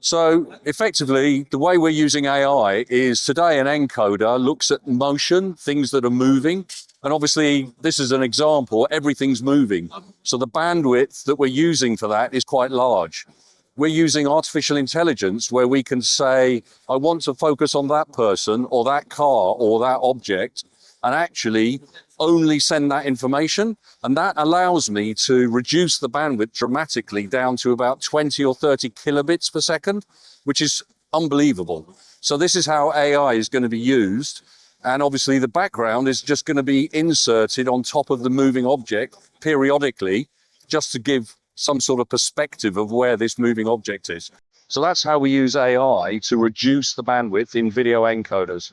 So effectively, the way we're using AI is today an encoder looks at motion, things that are moving. And obviously, this is an example, everything's moving. So the bandwidth that we're using for that is quite large. We're using artificial intelligence where we can say, I want to focus on that person or that car or that object, and actually only send that information. And that allows me to reduce the bandwidth dramatically down to about 20 or 30 kilobits per second, which is unbelievable. So this is how AI is going to be used. And obviously the background is just going to be inserted on top of the moving object periodically, just to give some sort of perspective of where this moving object is. So that's how we use AI to reduce the bandwidth in video encoders.